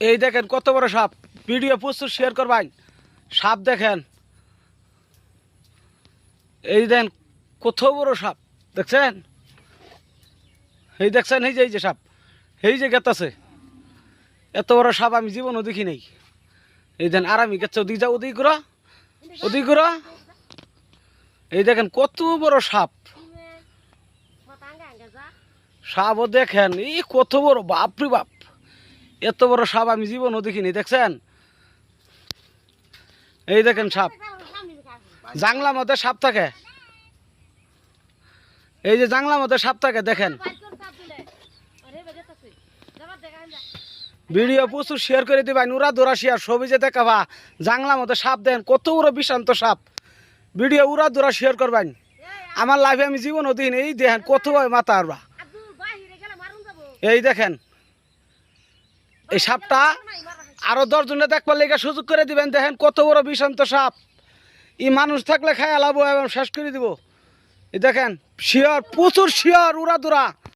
এই দেখেন কত বড় সাপ, ভিডিও প্রচুর শেয়ার করবেন। সাপ দেখেন, এই দেখেন কত বড় সাপ দেখছেন, এই দেখছেন, এই যে সাপ, এই যে গেতাছে, এত বড় সাপ আমি জীবনও দেখি নাই। এই দেখেন আরামি গেছে, ওদিক যাও, ওদিক ঘুরা, ওদিক ঘুরা। এই দেখেন কত বড় সাপ, সাপও দেখেন, এই কত বড়, বাপরে বাপ, এত বড় সাপ আমি জীবনও দেখিনি। দেখছেন, এই দেখেন সাপ, জাংলা মধ্যে সাপ থাকে, এই যে জাংলা মধ্যে সাপ থাকে দেখেন। ভিডিও প্রচুর শেয়ার করে দিবেন, উড়া দৌড়া শেয়ার সবই যে দেখাবা। জাংলা মধ্যে সাপ দেন, কত বড় বিষান্ত সাপ, ভিডিও উড়া দৌড়া শেয়ার করবেন। আমার লাইফে আমি জীবনও দিন, এই দেখেন কত মাথা আরবা, এই দেখেন এই সাপটা আরো 10 জনে দেখবার লেগে সুযোগ করে দিবেন। দেখেন কত বড় বিষান্ত সাপ, এই মানুষ থাকলে খায় আলাবো এবং শেষ করে দিব। এই দেখেন শিয়র, প্রচুর শিয়র, উড়া দুরা।